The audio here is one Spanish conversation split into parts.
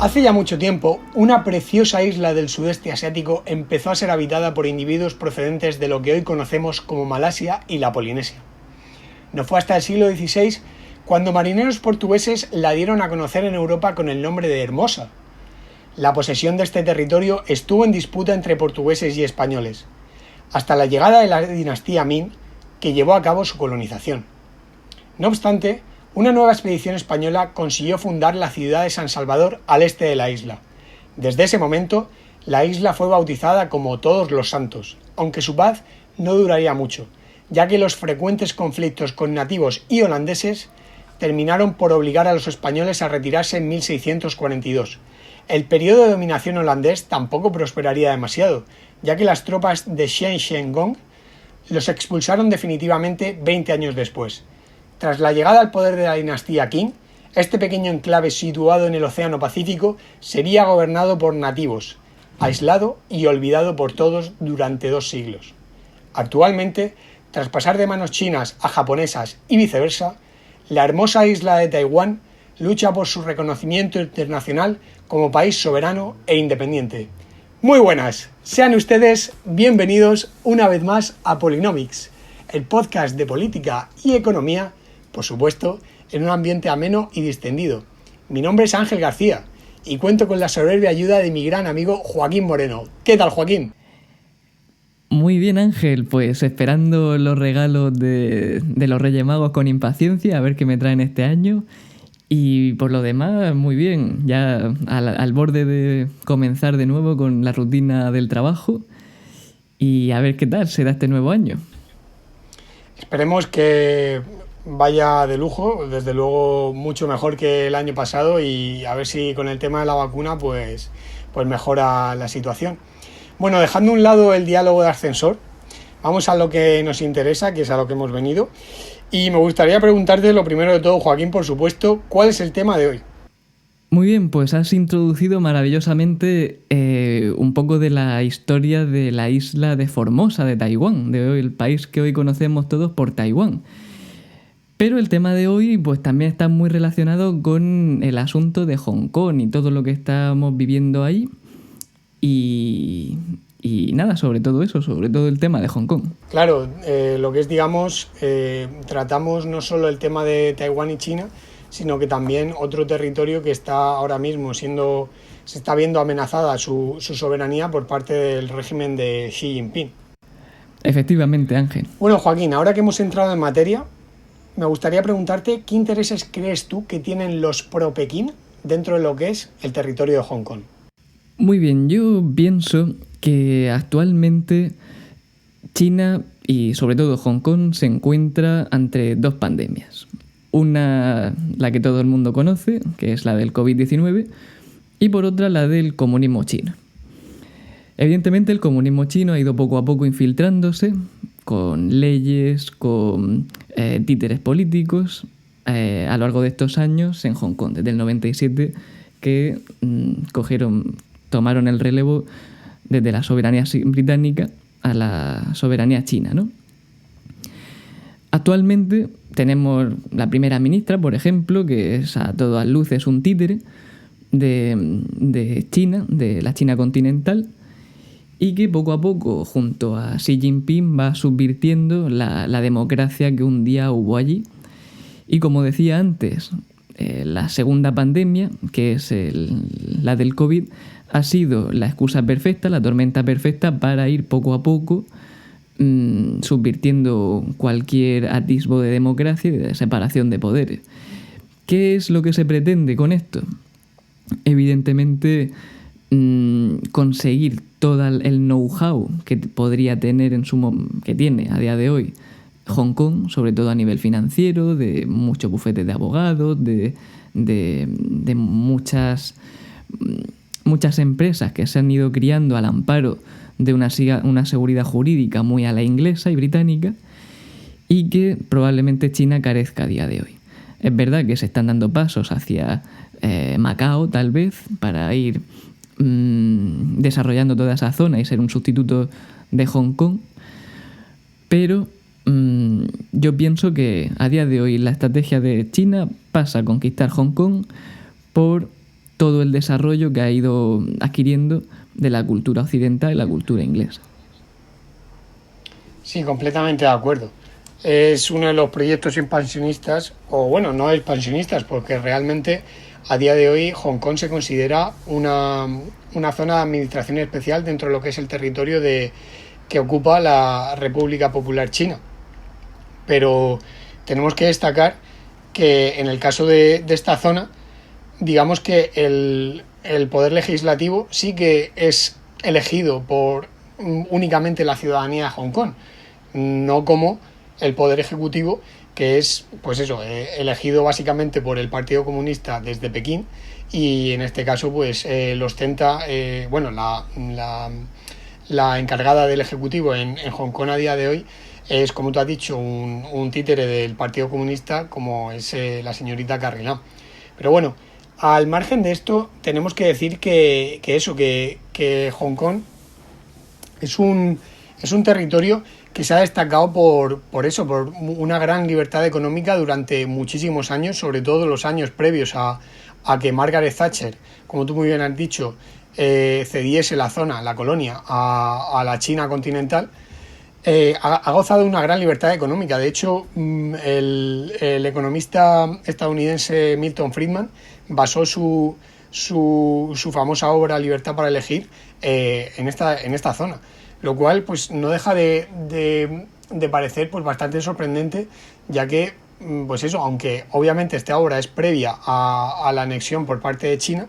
Hace ya mucho tiempo, una preciosa isla del sudeste asiático empezó a ser habitada por individuos procedentes de lo que hoy conocemos como Malasia y la Polinesia. No fue hasta el siglo XVI cuando marineros portugueses la dieron a conocer en Europa con el nombre de Hermosa. La posesión de este territorio estuvo en disputa entre portugueses y españoles, hasta la llegada de la dinastía Ming, que llevó a cabo su colonización. No obstante, una nueva expedición española consiguió fundar la ciudad de San Salvador al este de la isla. Desde ese momento, la isla fue bautizada como Todos los Santos, aunque su paz no duraría mucho, ya que los frecuentes conflictos con nativos y holandeses terminaron por obligar a los españoles a retirarse en 1642. El periodo de dominación holandés tampoco prosperaría demasiado, ya que las tropas de Chen Shengong los expulsaron definitivamente 20 años después. Tras la llegada al poder de la dinastía Qing, este pequeño enclave situado en el Océano Pacífico sería gobernado por nativos, aislado y olvidado por todos durante 2 siglos. Actualmente, tras pasar de manos chinas a japonesas y viceversa, la hermosa isla de Taiwán lucha por su reconocimiento internacional como país soberano e independiente. Muy buenas, sean ustedes bienvenidos una vez más a Polynomics, el podcast de política y economía, por supuesto, en un ambiente ameno y distendido. Mi nombre es Ángel García y cuento con la soberbia ayuda de mi gran amigo Joaquín Moreno. ¿Qué tal, Joaquín? Muy bien, Ángel, pues esperando los regalos de los Reyes Magos con impaciencia, a ver qué me traen este año. Y por lo demás, muy bien, ya al borde de comenzar de nuevo con la rutina del trabajo y a ver qué tal será este nuevo año. Esperemos que vaya de lujo, desde luego mucho mejor que el año pasado, y a ver si con el tema de la vacuna pues mejora la situación. Bueno, dejando a un lado el diálogo de ascensor, vamos a lo que nos interesa, que es a lo que hemos venido. Y me gustaría preguntarte lo primero de todo, Joaquín, por supuesto, ¿cuál es el tema de hoy? Muy bien, pues has introducido maravillosamente un poco de la historia de la isla de Formosa, de Taiwán, de hoy, el país que hoy conocemos todos por Taiwán. Pero el tema de hoy pues también está muy relacionado con el asunto de Hong Kong y todo lo que estamos viviendo ahí. Y nada, sobre todo eso, sobre todo el tema de Hong Kong. Claro, lo que es, digamos, tratamos no solo el tema de Taiwán y China, sino que también otro territorio que está ahora mismo se está viendo amenazada su soberanía por parte del régimen de Xi Jinping. Efectivamente, Ángel. Bueno, Joaquín, ahora que hemos entrado en materia, me gustaría preguntarte qué intereses crees tú que tienen los pro-Pekín dentro de lo que es el territorio de Hong Kong. Muy bien, yo pienso que actualmente China y sobre todo Hong Kong se encuentra ante 2 pandemias. Una, la que todo el mundo conoce, que es la del COVID-19, y por otra la del comunismo chino. Evidentemente el comunismo chino ha ido poco a poco infiltrándose con leyes, con títeres políticos a lo largo de estos años en Hong Kong, desde el 97 que tomaron el relevo desde la soberanía británica a la soberanía china, ¿no? Actualmente tenemos la primera ministra, por ejemplo, que es a todas luces un títere de China, de la China continental, y que poco a poco, junto a Xi Jinping, va subvirtiendo la democracia que un día hubo allí. Y como decía antes, la segunda pandemia, que es la del COVID, ha sido la excusa perfecta, la tormenta perfecta para ir poco a poco subvirtiendo cualquier atisbo de democracia y de separación de poderes. ¿Qué es lo que se pretende con esto? Evidentemente, conseguir todo el know-how que podría tener que tiene a día de hoy Hong Kong, sobre todo a nivel financiero, de muchos bufetes de abogados, de muchas empresas que se han ido criando al amparo de una seguridad jurídica muy a la inglesa y británica, y que probablemente China carezca a día de hoy. Es verdad que se están dando pasos hacia Macao, tal vez, para ir desarrollando toda esa zona y ser un sustituto de Hong Kong, pero yo pienso que a día de hoy la estrategia de China pasa a conquistar Hong Kong por todo el desarrollo que ha ido adquiriendo de la cultura occidental y la cultura inglesa. Sí, completamente de acuerdo. Es uno de los proyectos expansionistas, o bueno, no expansionistas, porque realmente a día de hoy Hong Kong se considera una zona de administración especial dentro de lo que es el territorio que ocupa la República Popular China. Pero tenemos que destacar que en el caso de esta zona, digamos que el poder legislativo sí que es elegido por únicamente la ciudadanía de Hong Kong, no como el poder ejecutivo, que es, pues eso, elegido básicamente por el Partido Comunista desde Pekín, y en este caso pues lo ostenta, bueno, la encargada del ejecutivo en Hong Kong a día de hoy es, como tú has dicho, un títere del Partido Comunista, como es la señorita Carrie Lam. Pero bueno, al margen de esto, tenemos que decir que Hong Kong es un territorio que se ha destacado por una gran libertad económica durante muchísimos años, sobre todo los años previos a que Margaret Thatcher, como tú muy bien has dicho, cediese la zona, la colonia, a la China continental. Ha gozado de una gran libertad económica. De hecho, el economista estadounidense Milton Friedman basó su famosa obra Libertad para elegir en esta zona, lo cual pues no deja de parecer pues bastante sorprendente, ya que pues eso, aunque obviamente esta obra es previa a la anexión por parte de China,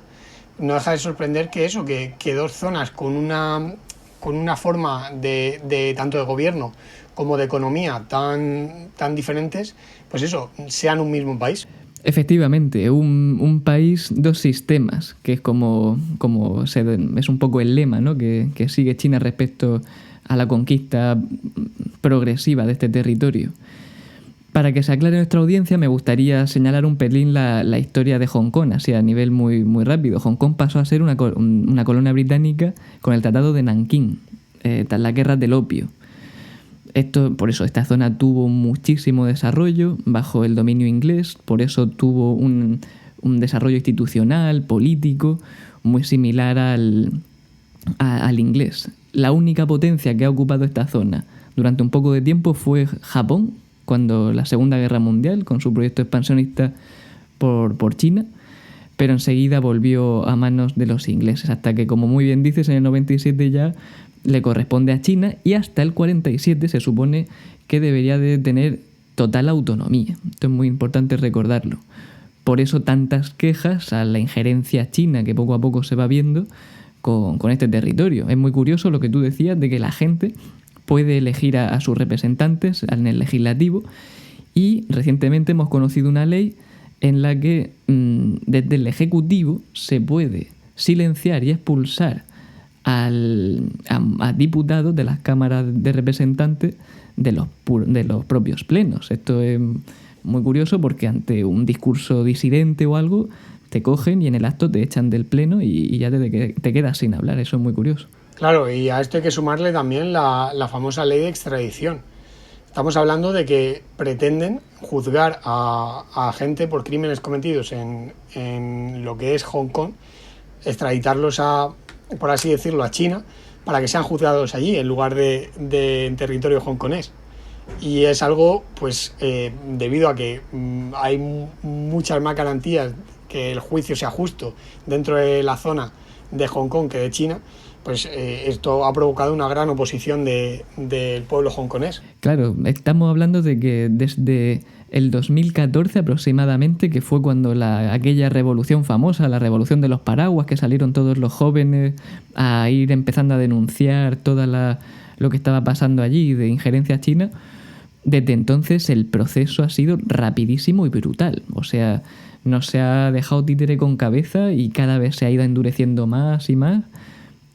no deja de sorprender que dos zonas con una forma de tanto de gobierno como de economía tan diferentes, pues eso, sean un mismo país. Efectivamente, un país, dos sistemas, que es como es un poco el lema, ¿no?, que sigue China respecto a la conquista progresiva de este territorio. Para que se aclare nuestra audiencia, me gustaría señalar un pelín la historia de Hong Kong, así a nivel muy, muy rápido. Hong Kong pasó a ser una colonia británica con el Tratado de Nankín, tras la guerra del opio. Por eso esta zona tuvo muchísimo desarrollo bajo el dominio inglés, por eso tuvo un desarrollo institucional, político, muy similar al inglés. La única potencia que ha ocupado esta zona durante un poco de tiempo fue Japón, cuando la Segunda Guerra Mundial, con su proyecto expansionista por China, pero enseguida volvió a manos de los ingleses, hasta que, como muy bien dices, en el 97 ya le corresponde a China, y hasta el 47 se supone que debería de tener total autonomía. Esto es muy importante recordarlo. Por eso tantas quejas a la injerencia china que poco a poco se va viendo con este territorio. Es muy curioso lo que tú decías de que la gente puede elegir a sus representantes en el legislativo, y recientemente hemos conocido una ley en la que desde el ejecutivo se puede silenciar y expulsar a diputados de las cámaras de representantes de los propios plenos. Esto es muy curioso porque ante un discurso disidente o algo te cogen y en el acto te echan del pleno y ya te quedas sin hablar. Eso es muy curioso. Claro, y a esto hay que sumarle también la famosa ley de extradición. Estamos hablando de que pretenden juzgar a gente por crímenes cometidos en lo que es Hong Kong, extraditarlos por así decirlo, a China, para que sean juzgados allí en lugar de en territorio hongkonés. Y es algo, pues, debido a que hay muchas más garantías que el juicio sea justo dentro de la zona de Hong Kong que de China, pues esto ha provocado una gran oposición del pueblo hongkonés. Claro, estamos hablando de que desde el 2014 aproximadamente, que fue cuando aquella revolución famosa, la revolución de los paraguas, que salieron todos los jóvenes a ir empezando a denunciar lo que estaba pasando allí de injerencia china, desde entonces el proceso ha sido rapidísimo y brutal. O sea, no se ha dejado títere con cabeza y cada vez se ha ido endureciendo más y más,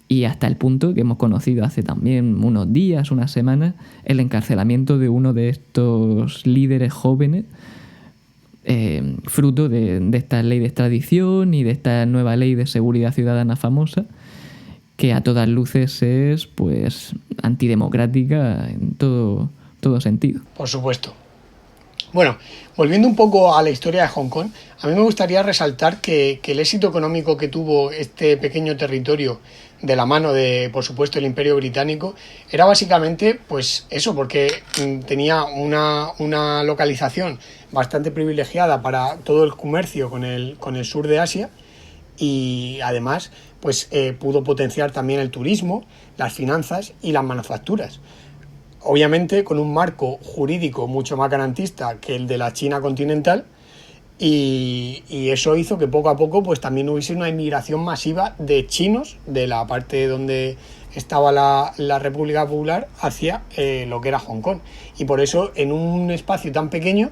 y hasta el punto que hemos conocido hace también unos días, unas semanas, el encarcelamiento de uno de estos líderes jóvenes, fruto de esta ley de extradición y de esta nueva ley de seguridad ciudadana famosa, que a todas luces es, pues, antidemocrática en todo sentido. Por supuesto. Bueno, volviendo un poco a la historia de Hong Kong, a mí me gustaría resaltar que el éxito económico que tuvo este pequeño territorio de la mano de, por supuesto, el Imperio Británico, era básicamente, pues eso, porque tenía una localización bastante privilegiada para todo el comercio con el sur de Asia y además, pues pudo potenciar también el turismo, las finanzas y las manufacturas. Obviamente con un marco jurídico mucho más garantista que el de la China continental y eso hizo que poco a poco pues también hubiese una inmigración masiva de chinos de la parte donde estaba la República Popular hacia lo que era Hong Kong. Y por eso en un espacio tan pequeño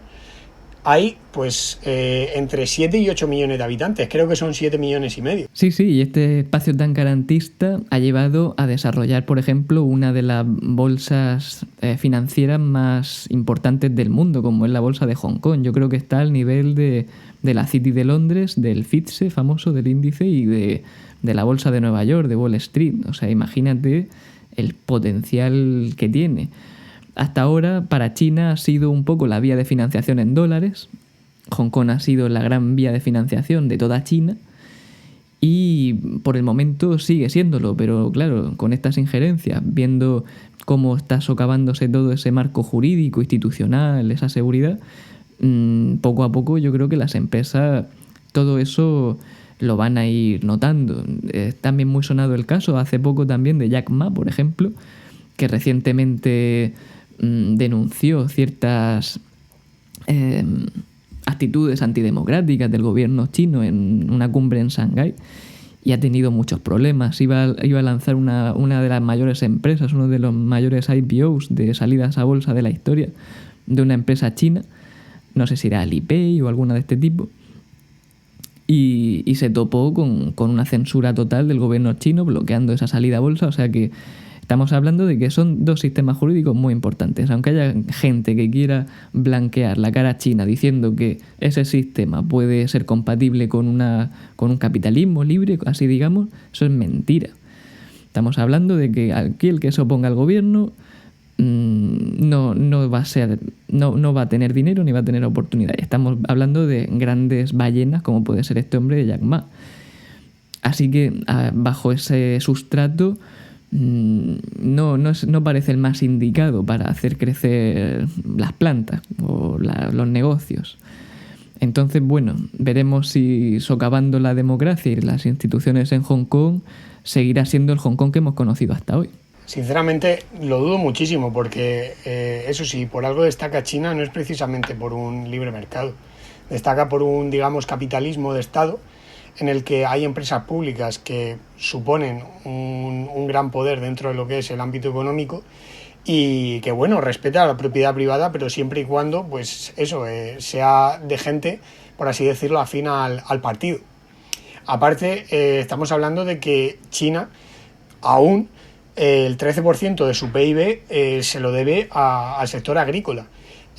hay pues entre 7 y 8 millones de habitantes, creo que son 7 millones y medio. Sí, y este espacio tan garantista ha llevado a desarrollar, por ejemplo, una de las bolsas financieras más importantes del mundo, como es la bolsa de Hong Kong. Yo creo que está al nivel de la City de Londres, del FTSE famoso, del índice, y de la bolsa de Nueva York, de Wall Street. O sea, imagínate el potencial que tiene. Hasta ahora, para China ha sido un poco la vía de financiación en dólares. Hong Kong ha sido la gran vía de financiación de toda China y por el momento sigue siéndolo, pero claro, con estas injerencias, viendo cómo está socavándose todo ese marco jurídico, institucional, esa seguridad, poco a poco yo creo que las empresas todo eso lo van a ir notando. Es también muy sonado el caso hace poco también de Jack Ma, por ejemplo, que recientemente denunció ciertas actitudes antidemocráticas del gobierno chino en una cumbre en Shanghái y ha tenido muchos problemas. Iba a lanzar una de las mayores empresas, uno de los mayores IPOs de salidas a bolsa de la historia de una empresa china, no sé si era Alipay o alguna de este tipo, y se topó con una censura total del gobierno chino bloqueando esa salida a bolsa. O sea que estamos hablando de que son dos sistemas jurídicos muy importantes. Aunque haya gente que quiera blanquear la cara china diciendo que ese sistema puede ser compatible con un capitalismo libre, así digamos, eso es mentira. Estamos hablando de que aquí el que se oponga al gobierno no va a tener dinero ni va a tener oportunidades. Estamos hablando de grandes ballenas como puede ser este hombre de Jack Ma. Así que bajo ese sustrato no parece el más indicado para hacer crecer las plantas o los negocios. Entonces, bueno, veremos si socavando la democracia y las instituciones en Hong Kong seguirá siendo el Hong Kong que hemos conocido hasta hoy. Sinceramente lo dudo muchísimo porque eso sí, por algo destaca China no es precisamente por un libre mercado, destaca por un, digamos, capitalismo de Estado en el que hay empresas públicas que suponen un gran poder dentro de lo que es el ámbito económico y que, bueno, respeta la propiedad privada, pero siempre y cuando, pues eso, sea de gente, por así decirlo, afín al partido. Aparte, estamos hablando de que China aún el 13% de su PIB se lo debe al sector agrícola.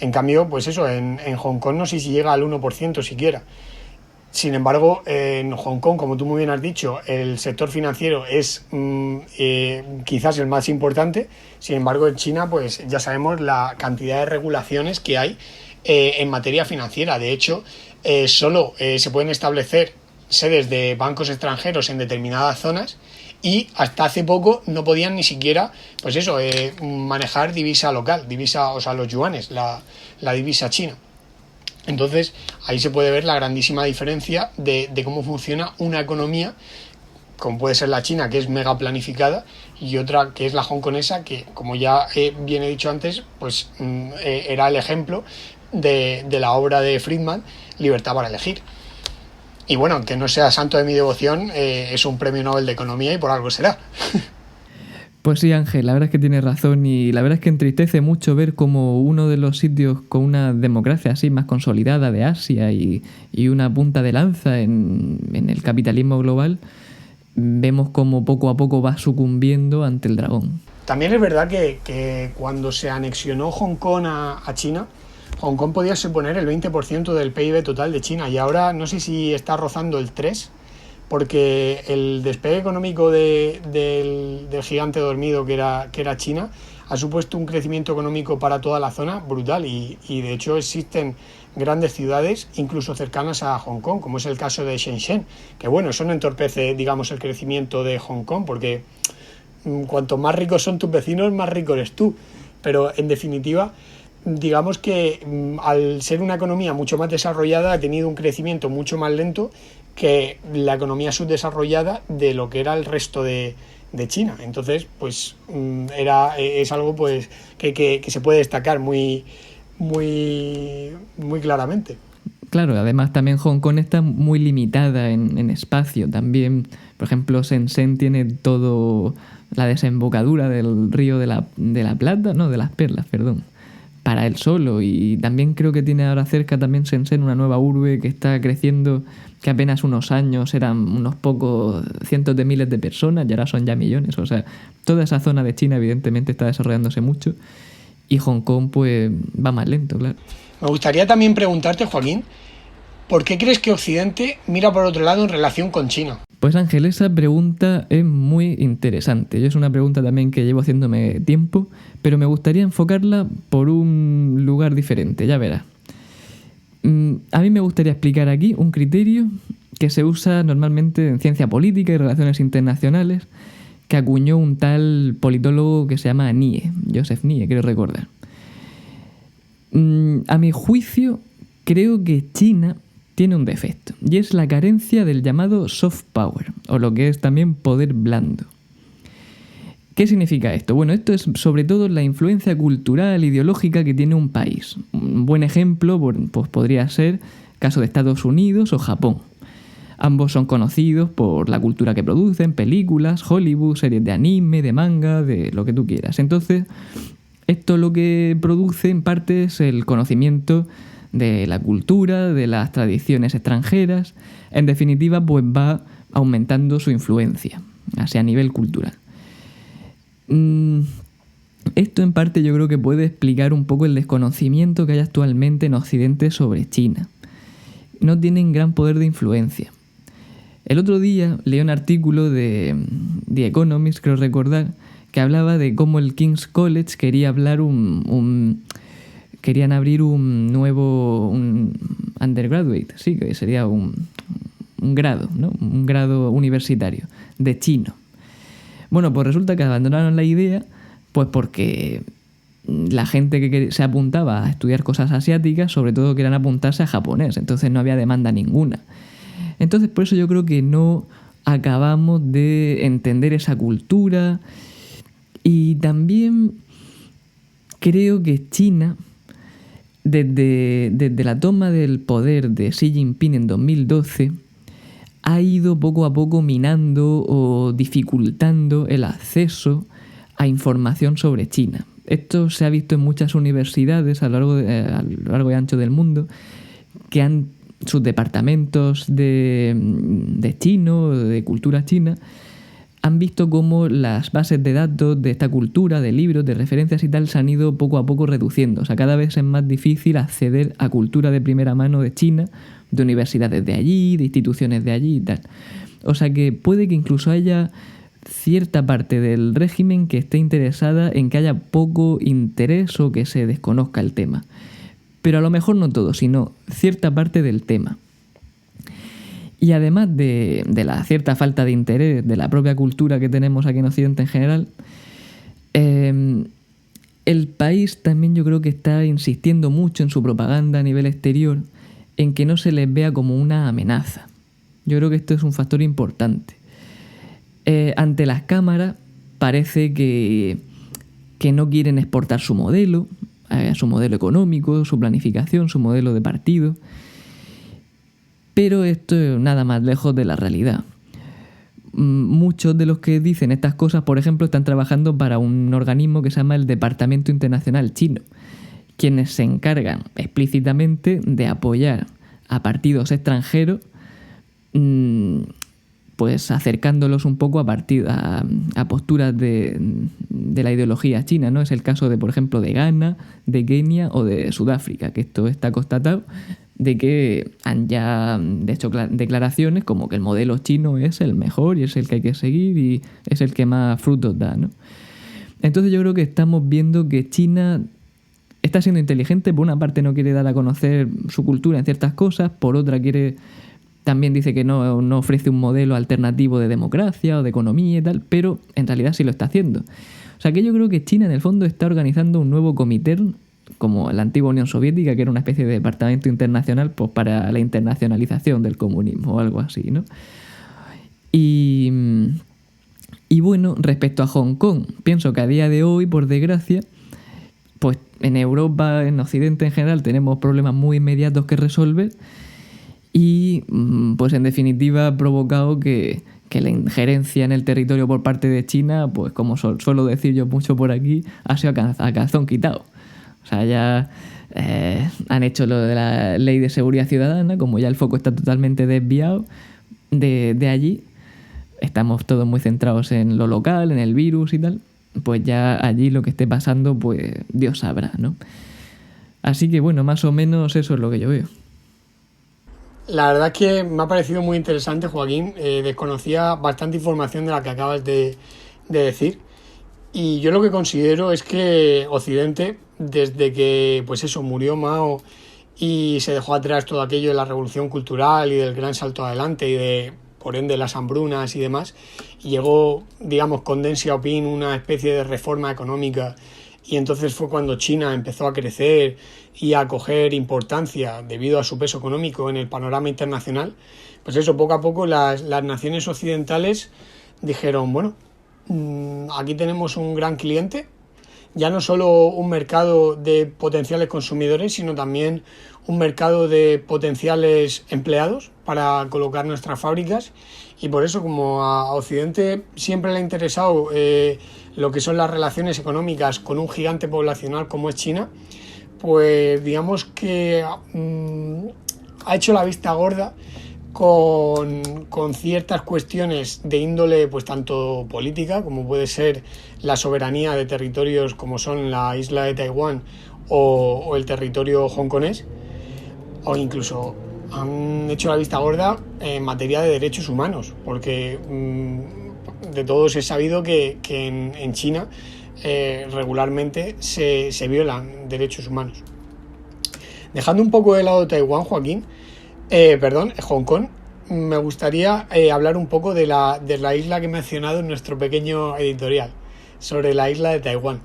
En cambio, pues eso, en Hong Kong no sé si llega al 1% siquiera. Sin embargo, en Hong Kong, como tú muy bien has dicho, el sector financiero es quizás el más importante. Sin embargo, en China, pues ya sabemos la cantidad de regulaciones que hay en materia financiera. De hecho, solo se pueden establecer sedes de bancos extranjeros en determinadas zonas y hasta hace poco no podían ni siquiera, pues eso, manejar divisa local, o sea, los yuanes, la divisa china. Entonces, ahí se puede ver la grandísima diferencia de cómo funciona una economía, como puede ser la China, que es mega planificada, y otra que es la hongkonesa, que, como ya bien he dicho antes, pues era el ejemplo de la obra de Friedman, Libertad para elegir. Y bueno, aunque no sea santo de mi devoción, es un premio Nobel de Economía y por algo será. Pues sí, Ángel, la verdad es que tienes razón y la verdad es que entristece mucho ver como uno de los sitios con una democracia así más consolidada de Asia y una punta de lanza en el capitalismo global, vemos como poco a poco va sucumbiendo ante el dragón. También es verdad que cuando se anexionó Hong Kong a China, Hong Kong podía suponer el 20% del PIB total de China y ahora no sé si está rozando el 3%, porque el despegue económico del gigante dormido que era China ha supuesto un crecimiento económico para toda la zona brutal y de hecho existen grandes ciudades, incluso cercanas a Hong Kong, como es el caso de Shenzhen, que bueno, eso no entorpece, digamos, el crecimiento de Hong Kong, porque cuanto más ricos son tus vecinos, más rico eres tú, pero en definitiva, digamos que al ser una economía mucho más desarrollada ha tenido un crecimiento mucho más lento que la economía subdesarrollada de lo que era el resto de China. Entonces, pues es algo pues que se puede destacar muy claramente. Claro, además también Hong Kong está muy limitada en espacio. También, por ejemplo, Shenzhen tiene todo la desembocadura del río de la Plata, no, de las Perlas, perdón, para él solo. Y también creo que tiene ahora cerca también Shenzhen una nueva urbe que está creciendo, que apenas unos años eran unos pocos cientos de miles de personas y ahora son ya millones. O sea, toda esa zona de China evidentemente está desarrollándose mucho y Hong Kong pues va más lento, claro. Me gustaría también preguntarte, Joaquín, ¿por qué crees que Occidente mira por otro lado en relación con China? Pues Ángel, esa pregunta es muy interesante. Yo es una pregunta también que llevo haciéndome tiempo, pero me gustaría enfocarla por un lugar diferente, ya verás. A mí me gustaría explicar aquí un criterio que se usa normalmente en ciencia política y relaciones internacionales, que acuñó un tal politólogo que se llama Nie, Joseph Nie, creo recordar. A mi juicio, creo que China tiene un defecto, y es la carencia del llamado soft power, o lo que es también poder blando. ¿Qué significa esto? Bueno, esto es sobre todo la influencia cultural, ideológica que tiene un país. Un buen ejemplo pues podría ser el caso de Estados Unidos o Japón. Ambos son conocidos por la cultura que producen, películas, Hollywood, series de anime, de manga, de lo que tú quieras. Entonces, esto lo que produce en parte es el conocimiento de la cultura, de las tradiciones extranjeras. En definitiva, pues va aumentando su influencia, así a nivel cultural. Esto en parte yo creo que puede explicar un poco el desconocimiento que hay actualmente en Occidente sobre China. No tienen gran poder de influencia. El otro día leí un artículo de The Economist, creo recordar, que hablaba de cómo el King's College quería hablar querían abrir un nuevo undergraduate, sí, que sería un grado, ¿no? Un grado universitario de chino. Bueno, pues resulta que abandonaron la idea pues porque la gente que se apuntaba a estudiar cosas asiáticas, sobre todo querían apuntarse a japonés, entonces no había demanda ninguna. Entonces por eso yo creo que no acabamos de entender esa cultura y también creo que China, desde la toma del poder de Xi Jinping en 2012, ha ido poco a poco minando o dificultando el acceso a información sobre China. Esto se ha visto en muchas universidades a lo largo y ancho del mundo, que han sus departamentos de chino, de cultura china, han visto cómo las bases de datos de esta cultura, de libros, de referencias y tal, se han ido poco a poco reduciendo. O sea, cada vez es más difícil acceder a cultura de primera mano de China, de universidades de allí, de instituciones de allí y tal. O sea que puede que incluso haya cierta parte del régimen que esté interesada en que haya poco interés o que se desconozca el tema. Pero a lo mejor no todo, sino cierta parte del tema. Y además de la cierta falta de interés de la propia cultura que tenemos aquí en Occidente en general, el país también yo creo que está insistiendo mucho en su propaganda a nivel exterior en que no se les vea como una amenaza. Yo creo que esto es un factor importante. Ante las cámaras parece que no quieren exportar su modelo económico, su planificación, su modelo de partido. Pero esto es nada más lejos de la realidad. Muchos de los que dicen estas cosas, por ejemplo, están trabajando para un organismo que se llama el Departamento Internacional Chino, quienes se encargan explícitamente de apoyar a partidos extranjeros, pues acercándolos un poco a posturas de la ideología china, ¿no? Es el caso de, por ejemplo, de Ghana, de Kenia o de Sudáfrica, que esto está constatado, de que han ya hecho declaraciones como que el modelo chino es el mejor y es el que hay que seguir y es el que más frutos da, ¿no? Entonces yo creo que estamos viendo que China está siendo inteligente. Por una parte no quiere dar a conocer su cultura en ciertas cosas, por otra también dice que no ofrece un modelo alternativo de democracia o de economía y tal, pero en realidad sí lo está haciendo. O sea que yo creo que China en el fondo está organizando un nuevo comité, como la antigua Unión Soviética, que era una especie de departamento internacional pues para la internacionalización del comunismo o algo así, ¿no? Y bueno, respecto a Hong Kong, pienso que a día de hoy, por desgracia, pues en Europa, en Occidente en general, tenemos problemas muy inmediatos que resolver y pues en definitiva ha provocado que la injerencia en el territorio por parte de China, pues como suelo decir yo mucho por aquí, ha sido a calzón quitado. O sea, ya han hecho lo de la ley de seguridad ciudadana, como ya el foco está totalmente desviado de allí, estamos todos muy centrados en lo local, en el virus y tal, pues ya allí lo que esté pasando, pues Dios sabrá, ¿no? Así que bueno, más o menos eso es lo que yo veo. La verdad es que me ha parecido muy interesante, Joaquín. Desconocía bastante información de la que acabas de decir. Y yo lo que considero es que Occidente, desde que pues eso, murió Mao y se dejó atrás todo aquello de la revolución cultural y del gran salto adelante y de, por ende, las hambrunas y demás, y llegó, digamos, con Deng Xiaoping una especie de reforma económica, y entonces fue cuando China empezó a crecer y a coger importancia debido a su peso económico en el panorama internacional. Pues eso, poco a poco las naciones occidentales dijeron, bueno, aquí tenemos un gran cliente, ya no solo un mercado de potenciales consumidores, sino también un mercado de potenciales empleados para colocar nuestras fábricas, y por eso, como a Occidente siempre le ha interesado lo que son las relaciones económicas con un gigante poblacional como es China, pues digamos que ha hecho la vista gorda con ciertas cuestiones de índole pues tanto política, como puede ser la soberanía de territorios como son la isla de Taiwán o el territorio hongkonés, o incluso han hecho la vista gorda en materia de derechos humanos, porque de todos es sabido que en China regularmente se violan derechos humanos. Dejando un poco de lado Taiwán, Joaquín, Hong Kong, me gustaría hablar un poco de la isla que he mencionado en nuestro pequeño editorial, sobre la isla de Taiwán.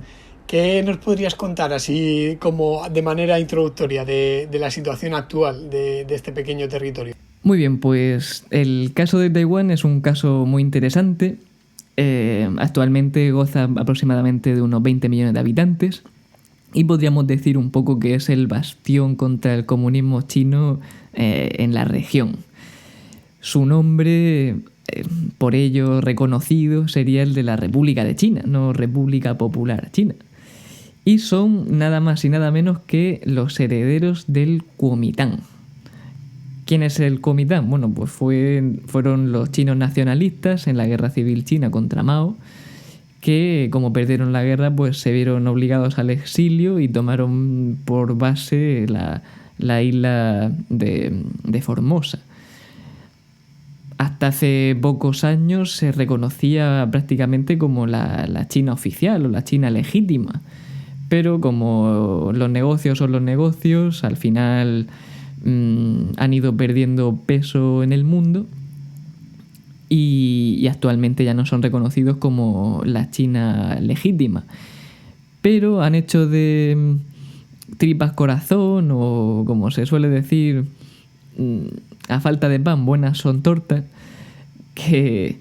¿Qué nos podrías contar así como de manera introductoria de la situación actual de este pequeño territorio? Muy bien, pues el caso de Taiwán es un caso muy interesante. Actualmente goza aproximadamente de unos 20 millones de habitantes y podríamos decir un poco que es el bastión contra el comunismo chino en la región. Su nombre, por ello reconocido, sería el de la República de China, no República Popular China. Y son nada más y nada menos que los herederos del Kuomintang. ¿Quién es el Kuomintang? Bueno, pues fueron los chinos nacionalistas en la guerra civil china contra Mao, que como perdieron la guerra, pues se vieron obligados al exilio y tomaron por base la isla de Formosa. Hasta hace pocos años se reconocía prácticamente como la China oficial o la China legítima. Pero como los negocios son los negocios, al final han ido perdiendo peso en el mundo y actualmente ya no son reconocidos como la China legítima. Pero han hecho de tripas corazón, o como se suele decir, a falta de pan, buenas son tortas, que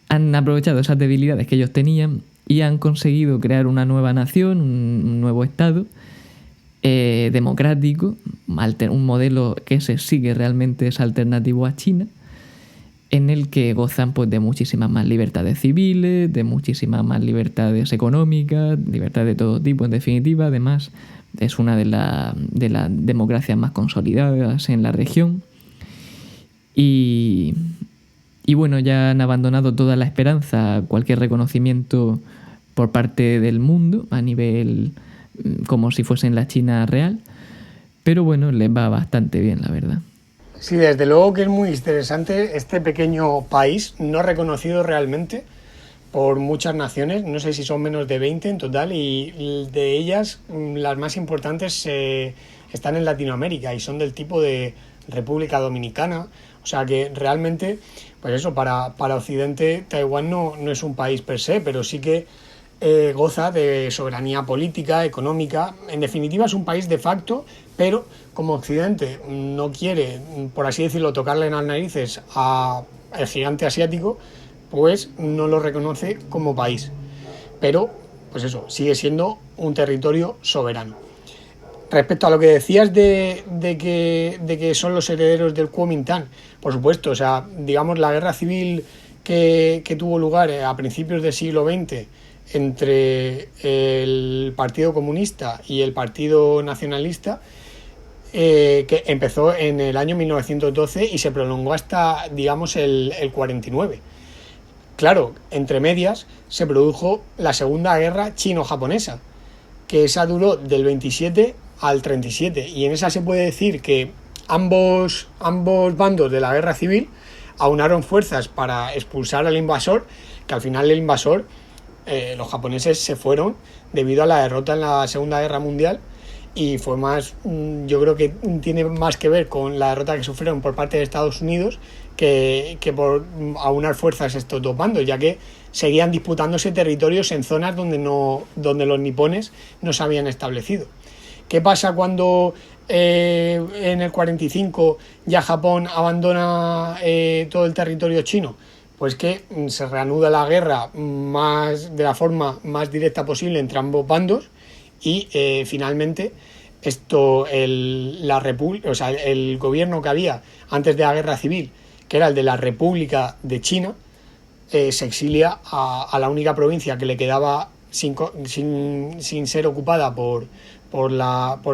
han aprovechado esas debilidades que ellos tenían y han conseguido crear una nueva nación, un nuevo Estado democrático, un modelo que sí que realmente es alternativo a China, en el que gozan pues, de muchísimas más libertades civiles, de muchísimas más libertades económicas, libertades de todo tipo, en definitiva. Además, es una de las democracias más consolidadas en la región. Y bueno, ya han abandonado toda la esperanza, cualquier reconocimiento por parte del mundo a nivel como si fuesen la China real, pero bueno, les va bastante bien, la verdad. Sí, desde luego que es muy interesante este pequeño país no reconocido realmente por muchas naciones, no sé si son menos de 20 en total, y de ellas las más importantes están en Latinoamérica y son del tipo de República Dominicana. O sea que realmente, pues eso, para Occidente Taiwán no es un país per se, pero sí que goza de soberanía política, económica. En definitiva es un país de facto, pero como Occidente no quiere, por así decirlo, tocarle en las narices al gigante asiático, pues no lo reconoce como país. Pero, pues eso, sigue siendo un territorio soberano. Respecto a lo que decías de que son los herederos del Kuomintang, por supuesto, o sea, digamos, la guerra civil que tuvo lugar a principios del siglo XX entre el Partido Comunista y el Partido Nacionalista, que empezó en el año 1912 y se prolongó hasta, digamos, el 49. Claro, entre medias se produjo la Segunda Guerra Chino-Japonesa, que esa duró del 27 al 37, y en esa se puede decir que ambos bandos de la guerra civil aunaron fuerzas para expulsar al invasor, que al final el invasor, los japoneses se fueron debido a la derrota en la Segunda Guerra Mundial, y fue más, yo creo que tiene más que ver con la derrota que sufrieron por parte de Estados Unidos que por aunar fuerzas estos dos bandos, ya que seguían disputándose territorios en zonas donde los nipones no se habían establecido. ¿Qué pasa cuando en el 45 ya Japón abandona todo el territorio chino? Pues que se reanuda la guerra de la forma más directa posible entre ambos bandos, y finalmente el gobierno que había antes de la guerra civil, que era el de la República de China, se exilia a la única provincia que le quedaba sin ser ocupada por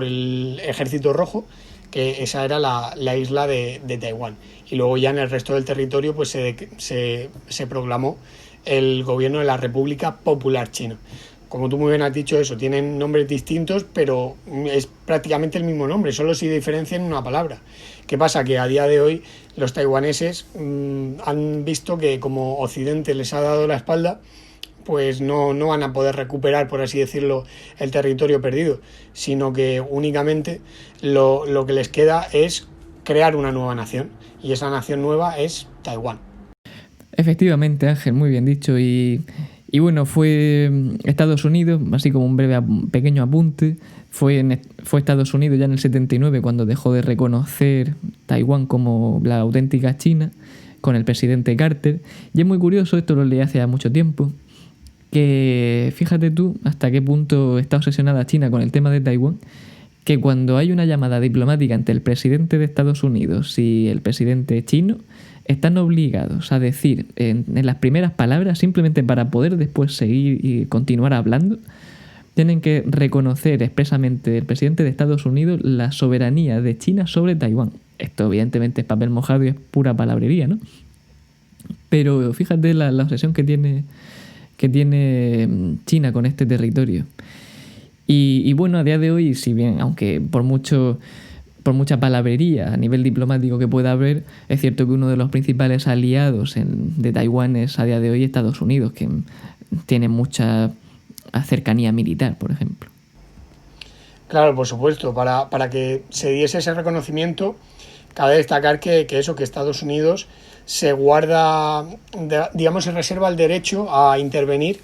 el Ejército Rojo, que esa era la isla de Taiwán. Y luego ya en el resto del territorio pues se proclamó el gobierno de la República Popular China. Como tú muy bien has dicho, eso, tienen nombres distintos, pero es prácticamente el mismo nombre, solo se diferencian en una palabra. ¿Qué pasa? Que a día de hoy los taiwaneses han visto que como Occidente les ha dado la espalda, pues no van a poder recuperar, por así decirlo, el territorio perdido, sino que únicamente lo que les queda es crear una nueva nación, y esa nación nueva es Taiwán. Efectivamente, Ángel, muy bien dicho. Y bueno, fue Estados Unidos, así como un breve pequeño apunte, fue Estados Unidos ya en el 79 cuando dejó de reconocer Taiwán como la auténtica China, con el presidente Carter. Y es muy curioso, esto lo leí hace mucho tiempo, que fíjate tú hasta qué punto está obsesionada China con el tema de Taiwán, que cuando hay una llamada diplomática entre el presidente de Estados Unidos y el presidente chino, están obligados a decir en las primeras palabras, simplemente para poder después seguir y continuar hablando, tienen que reconocer expresamente el presidente de Estados Unidos la soberanía de China sobre Taiwán. Esto evidentemente es papel mojado y es pura palabrería, ¿no? Pero fíjate la obsesión que tiene China con este territorio. Y bueno, a día de hoy, si bien, aunque por mucha palabrería a nivel diplomático que pueda haber, es cierto que uno de los principales aliados de Taiwán es a día de hoy Estados Unidos, que tiene mucha cercanía militar, por ejemplo. Claro, por supuesto, para que se diese ese reconocimiento, cabe destacar que Estados Unidos se guarda, digamos, se reserva el derecho a intervenir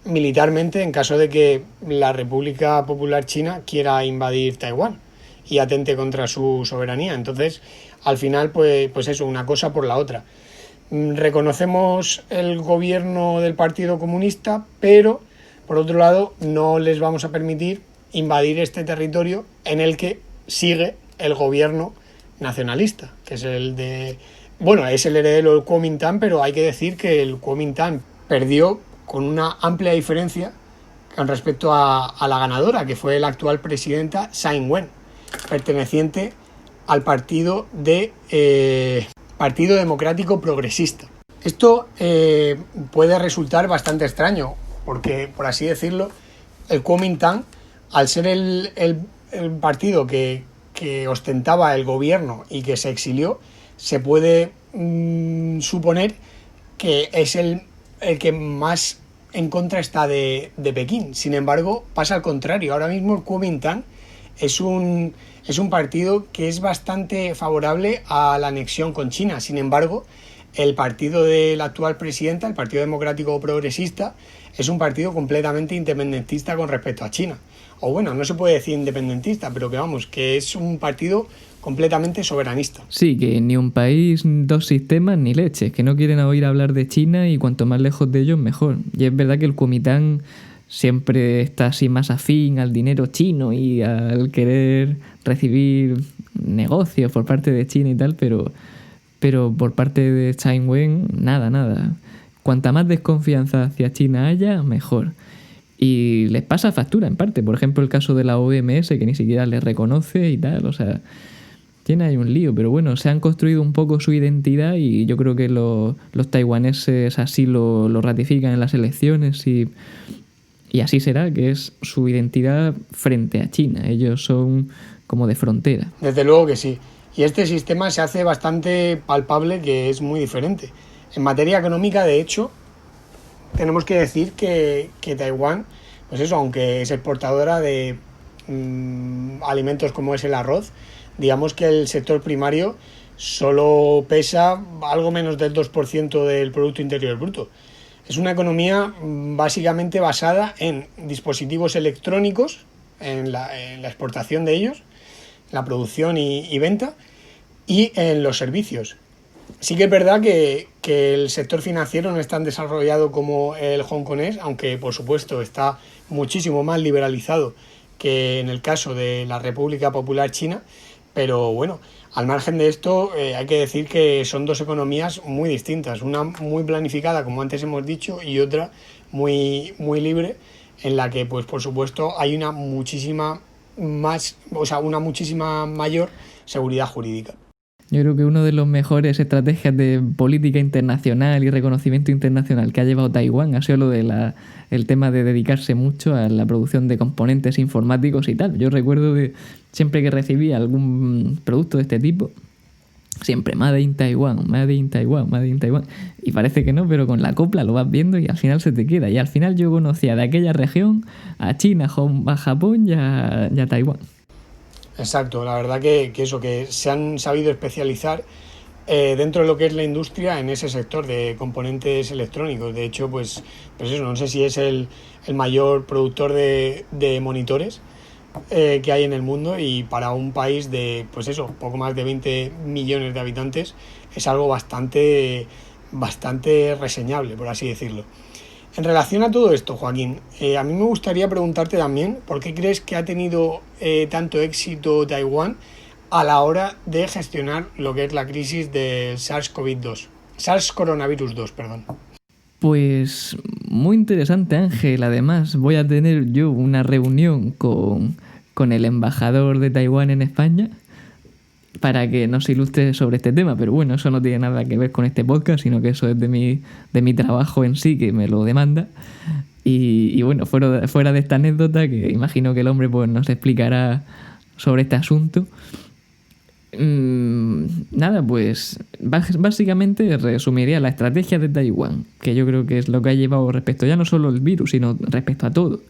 militarmente en caso de que la República Popular China quiera invadir Taiwán y atente contra su soberanía. Entonces, al final, pues eso, una cosa por la otra. Reconocemos el gobierno del Partido Comunista, pero, por otro lado, no les vamos a permitir invadir este territorio en el que sigue el gobierno nacionalista, que es es el heredero del Kuomintang, pero hay que decir que el Kuomintang perdió con una amplia diferencia con respecto a la ganadora, que fue la actual presidenta Tsai Ing-wen, perteneciente al Partido Democrático Progresista. Esto puede resultar bastante extraño, porque, por así decirlo, el Kuomintang, al ser el partido que ostentaba el gobierno y que se exilió, se puede suponer que es el el que más en contra está de Pekín. Sin embargo, pasa al contrario. Ahora mismo el Kuomintang es un partido que es bastante favorable a la anexión con China. Sin embargo, el partido de la actual presidenta, el Partido Democrático Progresista, es un partido completamente independentista con respecto a China. O bueno, no se puede decir independentista, pero que vamos, que es un partido completamente soberanista. Sí, que ni un país, dos sistemas, ni leches, que no quieren oír hablar de China y cuanto más lejos de ellos, mejor. Y es verdad que el Kuomintang siempre está así más afín al dinero chino y al querer recibir negocios por parte de China y tal, pero por parte de Tsai Ing-wen, nada. Cuanta más desconfianza hacia China haya, mejor. Y les pasa factura en parte. Por ejemplo, el caso de la OMS, que ni siquiera les reconoce y tal. O sea, tiene ahí un lío. Pero bueno, se han construido un poco su identidad y yo creo que los taiwaneses así lo ratifican en las elecciones y así será, que es su identidad frente a China. Ellos son como de frontera. Desde luego que sí. Y este sistema se hace bastante palpable que es muy diferente. En materia económica, de hecho, tenemos que decir que Taiwán, pues eso, aunque es exportadora de alimentos como es el arroz, digamos que el sector primario solo pesa algo menos del 2% del Producto Interior Bruto. Es una economía básicamente basada en dispositivos electrónicos, en la exportación de ellos, la producción y venta, y en los servicios. Sí que es verdad que el sector financiero no es tan desarrollado como el hongkonés, aunque por supuesto está muchísimo más liberalizado que en el caso de la República Popular China, pero bueno, al margen de esto hay que decir que son dos economías muy distintas, una muy planificada como antes hemos dicho y otra muy libre, en la que pues por supuesto hay una muchísima mayor seguridad jurídica. Yo creo que una de las mejores estrategias de política internacional y reconocimiento internacional que ha llevado Taiwán ha sido lo de el tema de dedicarse mucho a la producción de componentes informáticos y tal. Yo recuerdo de siempre que recibía algún producto de este tipo, siempre Made in Taiwan, Made in Taiwan, Made in Taiwan. Y parece que no, pero con la copla lo vas viendo y al final se te queda. Y al final yo conocía de aquella región a China, a Japón y a Taiwán. Exacto, la verdad que se han sabido especializar dentro de lo que es la industria en ese sector de componentes electrónicos. De hecho, pues eso, no sé si es el mayor productor de monitores que hay en el mundo, y para un país de, pues eso, poco más de 20 millones de habitantes es algo bastante reseñable, por así decirlo. En relación a todo esto, Joaquín, a mí me gustaría preguntarte también por qué crees que ha tenido tanto éxito Taiwán a la hora de gestionar lo que es la crisis del SARS coronavirus 2, perdón. Pues muy interesante, Ángel. Además, voy a tener yo una reunión con el embajador de Taiwán en España para que nos ilustre sobre este tema, pero bueno, eso no tiene nada que ver con este podcast, sino que eso es de mi trabajo en sí, que me lo demanda. Y bueno, fuera de esta anécdota, que imagino que el hombre pues nos explicará sobre este asunto. Nada, pues básicamente resumiría la estrategia de Taiwán, que yo creo que es lo que ha llevado respecto ya no solo al virus, sino respecto a todo.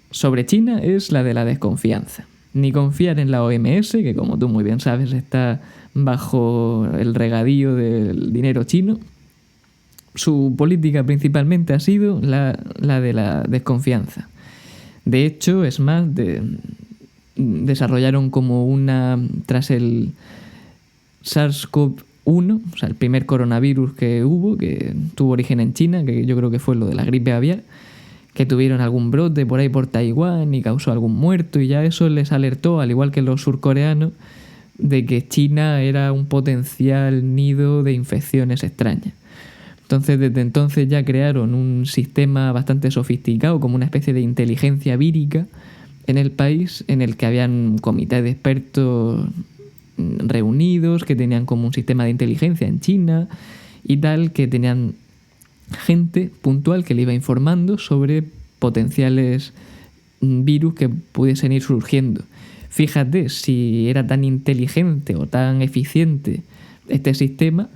Sobre China es la de la desconfianza. Ni confiar en la OMS, que como tú muy bien sabes está bajo el regadío del dinero chino. Su política principalmente ha sido la de la desconfianza. De hecho, es más, desarrollaron como tras el SARS-CoV-1, o sea, el primer coronavirus que hubo, que tuvo origen en China, que yo creo que fue lo de la gripe aviar, que tuvieron algún brote por ahí por Taiwán y causó algún muerto, y ya eso les alertó, al igual que los surcoreanos, de que China era un potencial nido de infecciones extrañas. Entonces, desde entonces ya crearon un sistema bastante sofisticado, como una especie de inteligencia vírica en el país, en el que habían un comité de expertos reunidos, que tenían como un sistema de inteligencia en China y tal, que tenían gente puntual que le iba informando sobre potenciales virus que pudiesen ir surgiendo. Fíjate si era tan inteligente o tan eficiente este sistema,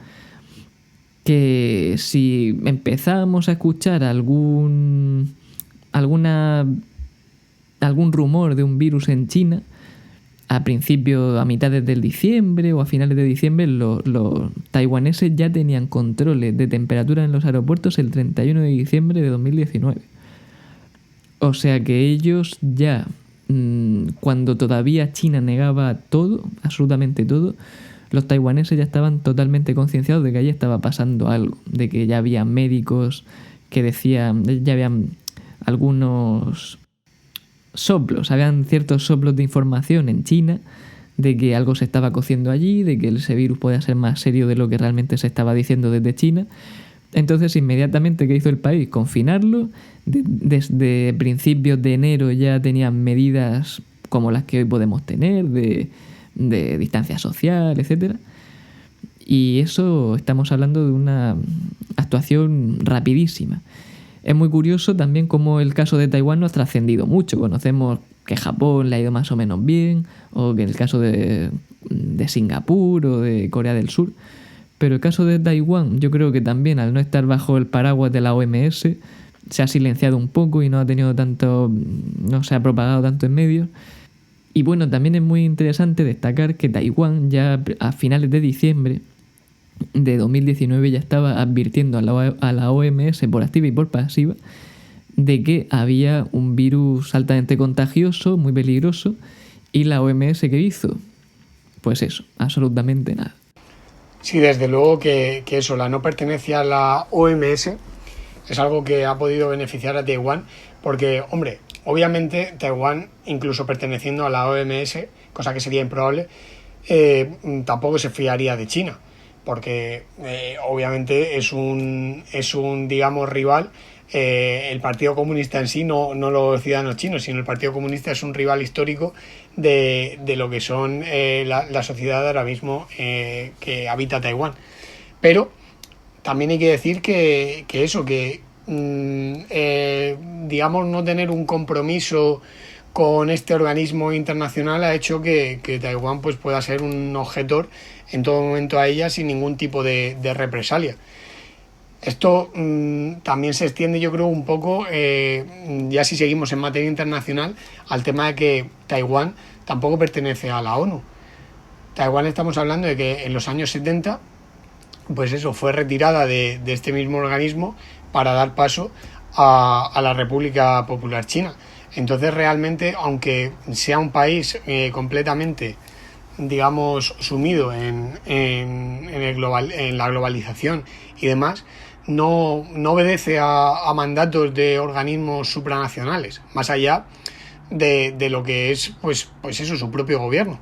que si empezábamos a escuchar algún rumor de un virus en China, a mitades del diciembre o a finales de diciembre, los taiwaneses ya tenían controles de temperatura en los aeropuertos el 31 de diciembre de 2019. O sea que ellos ya, cuando todavía China negaba todo, absolutamente todo, los taiwaneses ya estaban totalmente concienciados de que allí estaba pasando algo, de que ya había médicos que decían, ya habían algunos soplos, habían ciertos soplos de información en China de que algo se estaba cociendo allí, de que ese virus podía ser más serio de lo que realmente se estaba diciendo desde China. Entonces, inmediatamente, ¿qué hizo el país? Confinarlo. Desde principios de enero ya tenían medidas como las que hoy podemos tener, de distancia social, etcétera. Y eso estamos hablando de una actuación rapidísima. Es muy curioso también cómo el caso de Taiwán no ha trascendido mucho. Conocemos que Japón le ha ido más o menos bien, o que el caso de Singapur o de Corea del Sur. Pero el caso de Taiwán, yo creo que también, al no estar bajo el paraguas de la OMS, se ha silenciado un poco y no se ha propagado tanto en medios. Y bueno, también es muy interesante destacar que Taiwán ya a finales de diciembre de 2019 ya estaba advirtiendo a la OMS por activa y por pasiva de que había un virus altamente contagioso, muy peligroso, y la OMS ¿qué hizo? Pues eso, absolutamente nada. Sí, desde luego que eso, la no pertenencia a la OMS es algo que ha podido beneficiar a Taiwán, porque, hombre, obviamente Taiwán, incluso perteneciendo a la OMS, cosa que sería improbable, tampoco se fiaría de China, porque obviamente es un digamos, rival. El Partido Comunista en sí, no los ciudadanos chinos, sino el Partido Comunista es un rival histórico de lo que son la sociedad ahora mismo que habita Taiwán. Pero también hay que decir que digamos, no tener un compromiso con este organismo internacional ha hecho que Taiwán pues pueda ser un objetor en todo momento a ella sin ningún tipo de represalia. Esto también se extiende, yo creo, un poco, ya si seguimos en materia internacional, al tema de que Taiwán tampoco pertenece a la ONU. Taiwán, estamos hablando de que en los años 70, pues eso, fue retirada de este mismo organismo para dar paso a la República Popular China. Entonces, realmente, aunque sea un país completamente, digamos, sumido en la globalización y demás, no obedece a mandatos de organismos supranacionales, más allá de lo que es pues eso, su propio gobierno.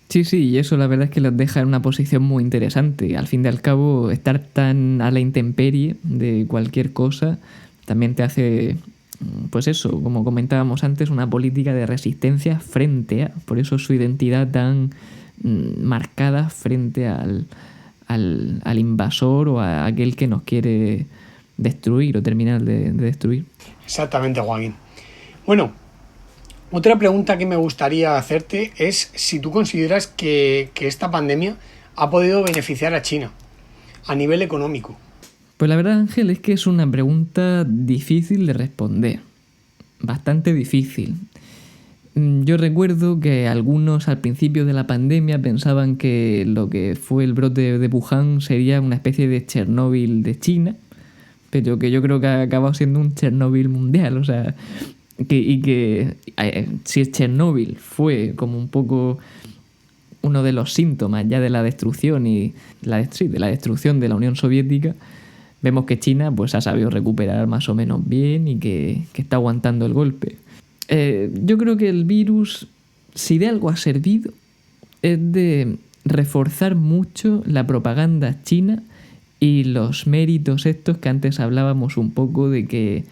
Sí, y eso la verdad es que los deja en una posición muy interesante. Al fin y al cabo, estar tan a la intemperie de cualquier cosa también te hace, pues eso, como comentábamos antes, una política de resistencia frente a, por eso su identidad tan marcada frente al invasor o a aquel que nos quiere destruir o terminar de destruir. Exactamente, Joaquín. Bueno, otra pregunta que me gustaría hacerte es si tú consideras que esta pandemia ha podido beneficiar a China a nivel económico. Pues la verdad, Ángel, es que es una pregunta difícil de responder, bastante difícil. Yo recuerdo que algunos al principio de la pandemia pensaban que lo que fue el brote de Wuhan sería una especie de Chernóbil de China, pero que yo creo que ha acabado siendo un Chernóbil mundial, o sea, si Chernóbil fue como un poco uno de los síntomas ya de la destrucción de la destrucción de la Unión Soviética, vemos que China pues ha sabido recuperar más o menos bien y que está aguantando el golpe. Yo creo que el virus, si de algo ha servido, es de reforzar mucho la propaganda china y los méritos estos que antes hablábamos un poco de que,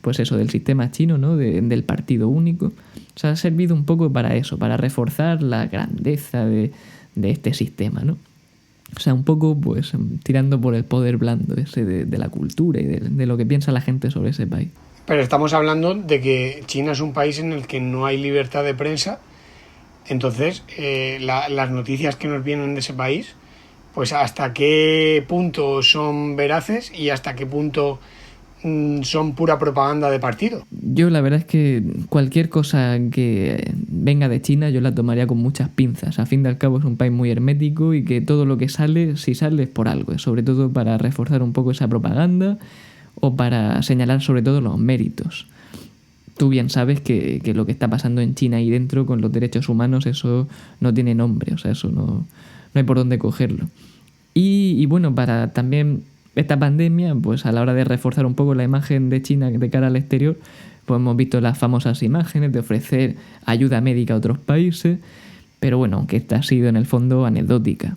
pues eso, del sistema chino, ¿no? Del partido único. O sea, ha servido un poco para eso, para reforzar la grandeza de este sistema, ¿no? O sea, un poco pues tirando por el poder blando ese de la cultura y de lo que piensa la gente sobre ese país. Pero estamos hablando de que China es un país en el que no hay libertad de prensa. Entonces, las noticias que nos vienen de ese país pues hasta qué punto son veraces y hasta qué punto son pura propaganda de partido. Yo la verdad es que cualquier cosa que venga de China yo la tomaría con muchas pinzas. A fin de al cabo es un país muy hermético y que todo lo que sale, si sale es por algo, sobre todo para reforzar un poco esa propaganda o para señalar sobre todo los méritos. Tú bien sabes que lo que está pasando en China ahí dentro con los derechos humanos, eso no tiene nombre, o sea, eso no hay por dónde cogerlo. Y bueno, para también esta pandemia, pues a la hora de reforzar un poco la imagen de China de cara al exterior, pues hemos visto las famosas imágenes de ofrecer ayuda médica a otros países, pero bueno, aunque esta ha sido en el fondo anecdótica.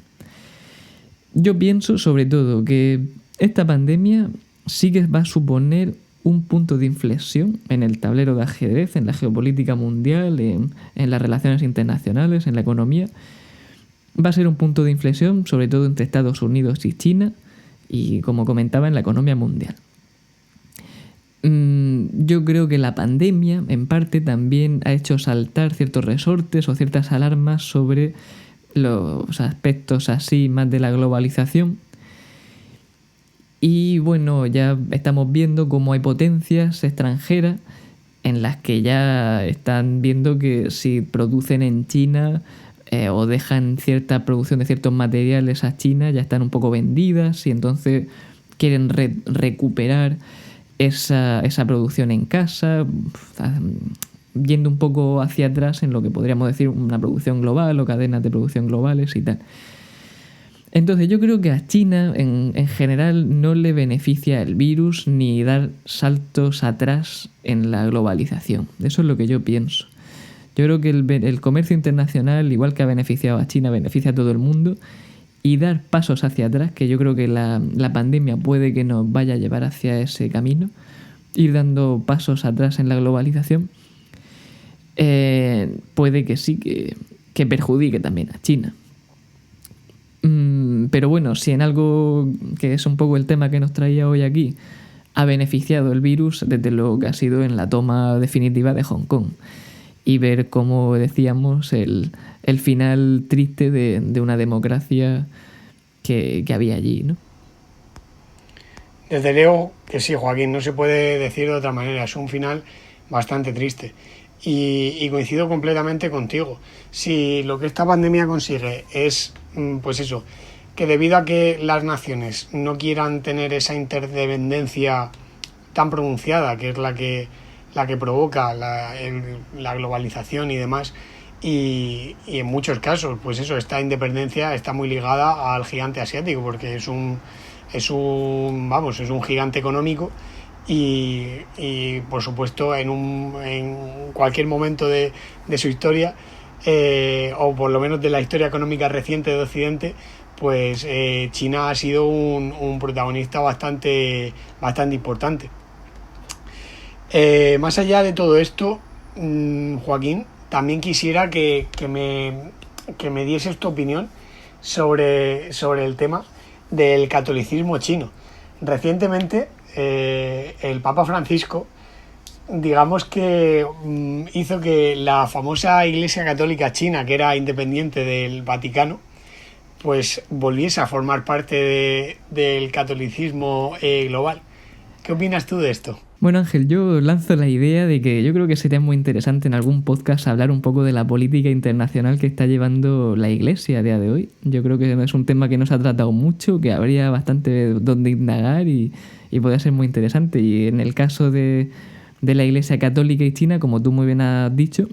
Yo pienso sobre todo que esta pandemia sí que va a suponer un punto de inflexión en el tablero de ajedrez, en la geopolítica mundial, en las relaciones internacionales, en la economía. Va a ser un punto de inflexión, sobre todo entre Estados Unidos y China, y como comentaba, en la economía mundial. Yo creo que la pandemia, en parte, también ha hecho saltar ciertos resortes o ciertas alarmas sobre los aspectos así más de la globalización. Y bueno, ya estamos viendo cómo hay potencias extranjeras en las que ya están viendo que si producen en China o dejan cierta producción de ciertos materiales a China, ya están un poco vendidas y entonces quieren recuperar esa producción en casa, yendo un poco hacia atrás en lo que podríamos decir una producción global o cadenas de producción globales y tal. Entonces yo creo que a China en general no le beneficia el virus ni dar saltos atrás en la globalización. Eso es lo que yo pienso. Yo creo que el comercio internacional, igual que ha beneficiado a China, beneficia a todo el mundo, y dar pasos hacia atrás, que yo creo que la pandemia puede que nos vaya a llevar hacia ese camino, ir dando pasos atrás en la globalización, puede que sí, que perjudique también a China. Pero bueno, si en algo que es un poco el tema que nos traía hoy aquí, ha beneficiado el virus, desde luego que ha sido en la toma definitiva de Hong Kong. Y ver, como decíamos, el final triste de una democracia que había allí, ¿no? Desde luego que sí, Joaquín, no se puede decir de otra manera, es un final bastante triste. Y coincido completamente contigo. Si lo que esta pandemia consigue es, pues eso, que debido a que las naciones no quieran tener esa interdependencia tan pronunciada, que es la que provoca la globalización y demás, y en muchos casos, pues eso, esta independencia está muy ligada al gigante asiático, porque es un gigante económico y por supuesto en cualquier momento de su historia, o por lo menos de la historia económica reciente de Occidente, pues China ha sido un protagonista bastante importante. Más allá de todo esto, Joaquín, también quisiera que me dieses tu opinión sobre el tema del catolicismo chino. Recientemente, el Papa Francisco, digamos que hizo que la famosa Iglesia Católica China, que era independiente del Vaticano, pues volviese a formar parte del catolicismo global. ¿Qué opinas tú de esto? Bueno, Ángel, yo lanzo la idea de que yo creo que sería muy interesante en algún podcast hablar un poco de la política internacional que está llevando la Iglesia a día de hoy. Yo creo que es un tema que no se ha tratado mucho, que habría bastante donde indagar y podría ser muy interesante. Y en el caso de la Iglesia Católica y China, como tú muy bien has dicho,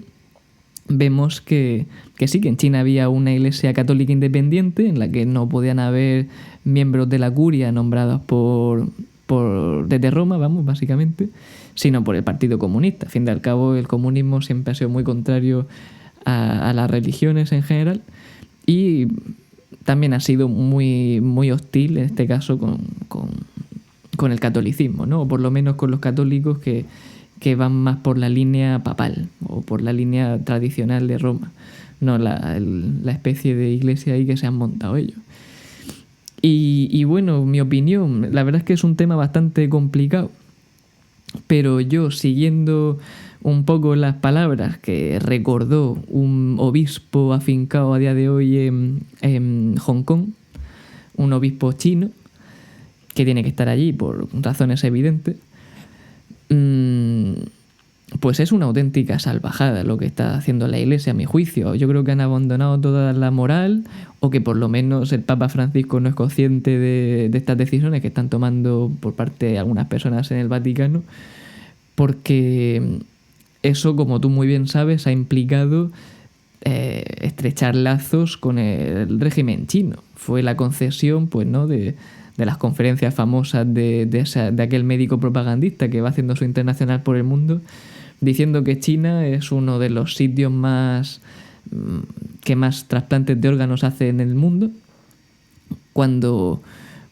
vemos que sí, que en China había una Iglesia Católica independiente en la que no podían haber miembros de la curia nombrados desde Roma, básicamente, sino por el Partido Comunista. Al fin y al cabo, el comunismo siempre ha sido muy contrario a las religiones en general y también ha sido muy, muy hostil, en este caso, con el catolicismo, ¿no? O por lo menos con los católicos que van más por la línea papal o por la línea tradicional de Roma, no la especie de iglesia ahí que se han montado ellos. Y bueno, mi opinión, la verdad es que es un tema bastante complicado, pero yo, siguiendo un poco las palabras que recordó un obispo afincado a día de hoy en Hong Kong, un obispo chino, que tiene que estar allí por razones evidentes, pues es una auténtica salvajada lo que está haciendo la Iglesia, a mi juicio. Yo creo que han abandonado toda la moral, o que por lo menos el Papa Francisco no es consciente de estas decisiones que están tomando por parte de algunas personas en el Vaticano, porque eso, como tú muy bien sabes, ha implicado estrechar lazos con el régimen chino. Fue la concesión, pues, ¿no?, de las conferencias famosas de aquel médico propagandista que va haciendo su internacional por el mundo, diciendo que China es uno de los sitios que más trasplantes de órganos hace en el mundo, cuando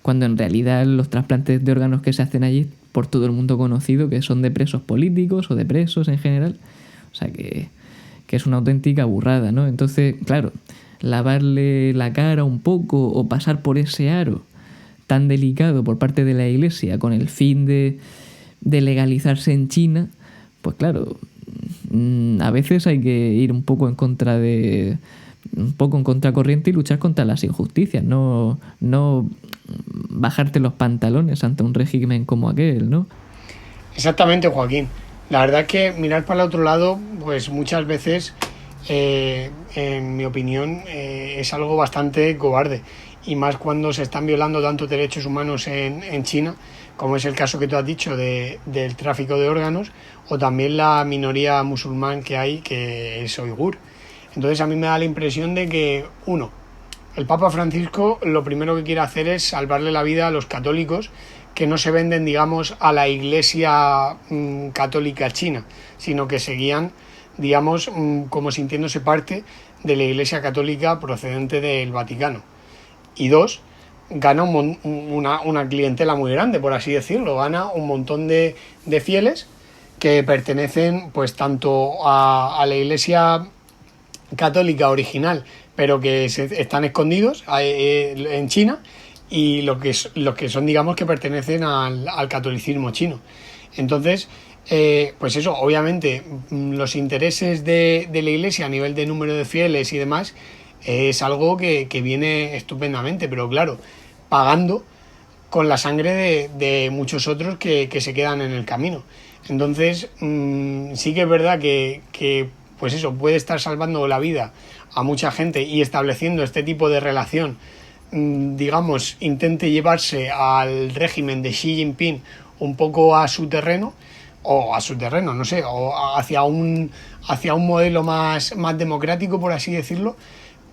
en realidad los trasplantes de órganos que se hacen allí, por todo el mundo conocido, que son de presos políticos o de presos en general. O sea que es una auténtica burrada, ¿no? Entonces, claro, lavarle la cara un poco o pasar por ese aro tan delicado por parte de la Iglesia con el fin de legalizarse en China, pues claro, a veces hay que ir un poco en contracorriente y luchar contra las injusticias, no bajarte los pantalones ante un régimen como aquel, ¿no? Exactamente, Joaquín. La verdad es que mirar para el otro lado, pues muchas veces, en mi opinión, es algo bastante cobarde. Y más cuando se están violando tantos derechos humanos en China, como es el caso que tú has dicho del tráfico de órganos, o también la minoría musulmán que hay, que es uigur. Entonces a mí me da la impresión de que, el Papa Francisco lo primero que quiere hacer es salvarle la vida a los católicos que no se venden, digamos, a la Iglesia católica china, sino que seguían, digamos, como sintiéndose parte de la Iglesia católica procedente del Vaticano. Y dos, gana una clientela muy grande, por así decirlo, gana un montón de fieles que pertenecen pues tanto a la Iglesia católica original, pero que están escondidos en China, y los que son, digamos, que pertenecen al catolicismo chino. Entonces, pues eso, obviamente, los intereses de la Iglesia a nivel de número de fieles y demás es algo que viene estupendamente, pero claro, pagando con la sangre de muchos otros que se quedan en el camino. Entonces, sí que es verdad que pues eso, puede estar salvando la vida a mucha gente y estableciendo este tipo de relación, digamos, intente llevarse al régimen de Xi Jinping un poco a su terreno, no sé, o hacia un modelo más democrático, por así decirlo,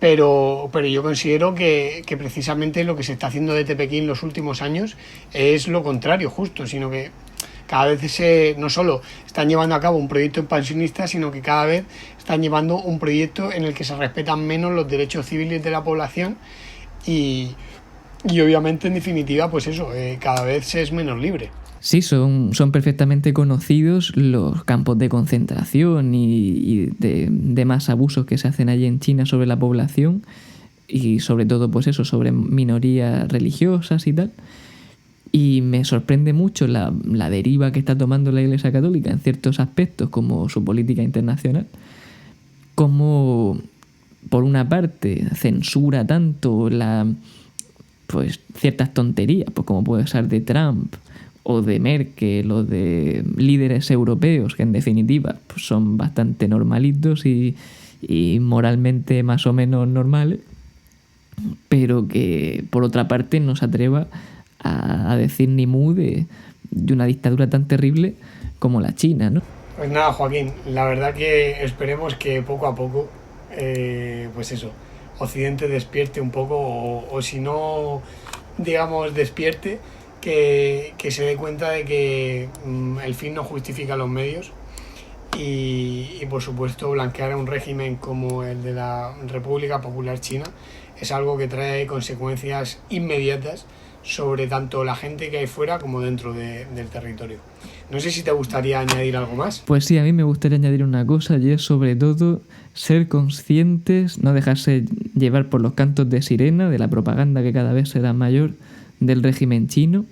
pero yo considero que precisamente lo que se está haciendo desde Pekín los últimos años es lo contrario, justo, sino que cada vez no solo están llevando a cabo un proyecto expansionista, sino que cada vez están llevando un proyecto en el que se respetan menos los derechos civiles de la población y obviamente, en definitiva, pues eso, cada vez se es menos libre. Sí, son perfectamente conocidos los campos de concentración y demás abusos que se hacen allí en China sobre la población, y sobre todo, pues eso, sobre minorías religiosas y tal. Y me sorprende mucho la deriva que está tomando la Iglesia Católica en ciertos aspectos, como su política internacional, como por una parte censura tanto pues ciertas tonterías, pues como puede ser de Trump o de Merkel o de líderes europeos, que en definitiva pues son bastante normalitos y moralmente más o menos normales, pero que por otra parte no se atreva a decir ni mu de una dictadura tan terrible como la China, ¿no? Pues nada, Joaquín, la verdad que esperemos que poco a poco, pues eso, Occidente despierte un poco, o si no, digamos, despierte, que se dé cuenta de que el fin no justifica los medios, y por supuesto blanquear a un régimen como el de la República Popular China es algo que trae consecuencias inmediatas sobre tanto la gente que hay fuera como dentro del territorio. No sé si te gustaría añadir algo más. Pues sí, a mí me gustaría añadir una cosa, y es sobre todo ser conscientes, no dejarse llevar por los cantos de sirena de la propaganda que cada vez será mayor del régimen chino,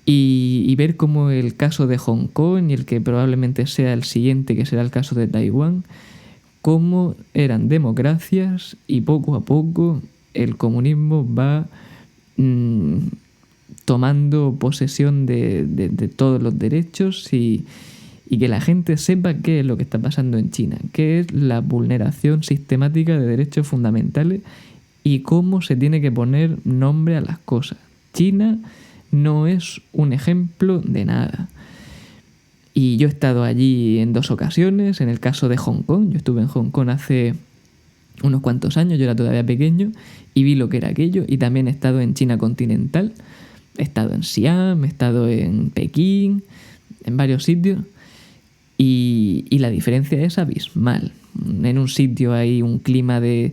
y ver cómo el caso de Hong Kong y el que probablemente sea el siguiente, que será el caso de Taiwán, cómo eran democracias y poco a poco el comunismo va tomando posesión de todos los derechos y que la gente sepa qué es lo que está pasando en China, qué es la vulneración sistemática de derechos fundamentales y cómo se tiene que poner nombre a las cosas. China no es un ejemplo de nada. Y yo he estado allí en 2 ocasiones, en el caso de Hong Kong. Yo estuve en Hong Kong hace unos cuantos años, yo era todavía pequeño, y vi lo que era aquello. Y también he estado en China continental, he estado en Xi'an, he estado en Pekín, en varios sitios. Y la diferencia es abismal. En un sitio hay un clima de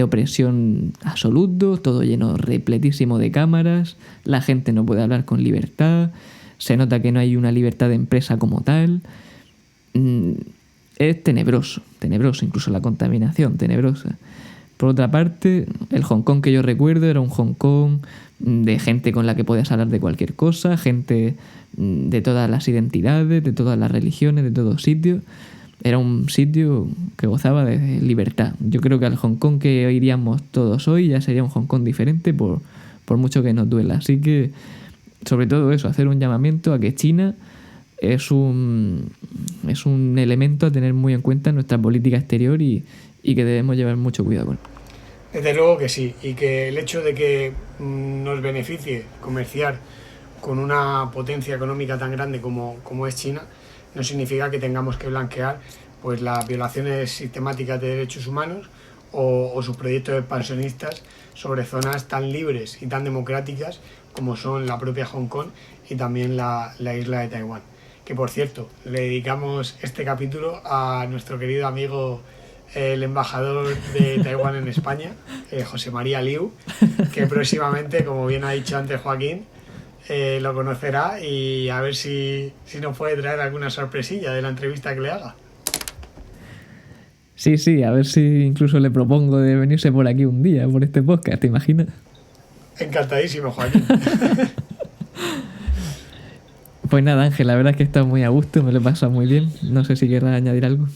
opresión absoluto, todo lleno, repletísimo de cámaras, la gente no puede hablar con libertad, se nota que no hay una libertad de empresa como tal. Es tenebroso, incluso la contaminación, tenebrosa. Por otra parte, el Hong Kong que yo recuerdo era un Hong Kong de gente con la que podías hablar de cualquier cosa, gente de todas las identidades, de todas las religiones, de todos sitios. Era un sitio que gozaba de libertad. Yo creo que al Hong Kong que iríamos todos hoy ya sería un Hong Kong diferente por mucho que nos duela. Así que, sobre todo eso, hacer un llamamiento a que China es un elemento a tener muy en cuenta en nuestra política exterior y que debemos llevar mucho cuidado con él. Desde luego que sí, y que el hecho de que nos beneficie comerciar con una potencia económica tan grande como es China no significa que tengamos que blanquear pues las violaciones sistemáticas de derechos humanos o sus proyectos expansionistas sobre zonas tan libres y tan democráticas como son la propia Hong Kong y también la isla de Taiwán. Que por cierto, le dedicamos este capítulo a nuestro querido amigo el embajador de Taiwán en España, José María Liu, que próximamente, como bien ha dicho antes Joaquín, lo conocerá y a ver si nos puede traer alguna sorpresilla de la entrevista que le haga. Sí, a ver si incluso le propongo de venirse por aquí un día, por este podcast, ¿te imaginas? Encantadísimo, Joaquín. Pues nada, Ángel, la verdad es que he estado muy a gusto, me lo he pasado muy bien. No sé si querrás añadir algo.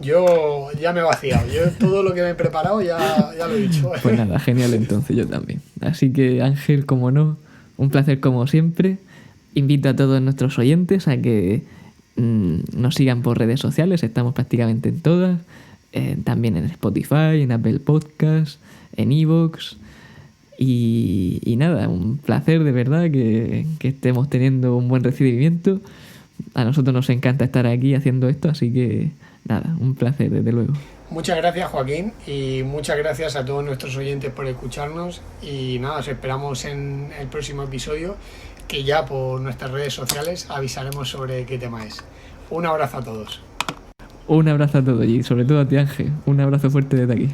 Yo ya me he vaciado. Yo todo lo que me he preparado ya lo he dicho. Pues nada, genial entonces, yo también. Así que Ángel, como no, un placer como siempre. Invito a todos nuestros oyentes a que nos sigan por redes sociales, estamos prácticamente en todas. También en Spotify, en Apple Podcasts, en iVoox. Y nada, un placer de verdad que estemos teniendo un buen recibimiento. A nosotros nos encanta estar aquí haciendo esto, así que nada, un placer desde luego. Muchas gracias, Joaquín, y muchas gracias a todos nuestros oyentes por escucharnos y nada, os esperamos en el próximo episodio, que ya por nuestras redes sociales avisaremos sobre qué tema es. Un abrazo a todos. Un abrazo a todos y sobre todo a ti, Ángel, un abrazo fuerte desde aquí.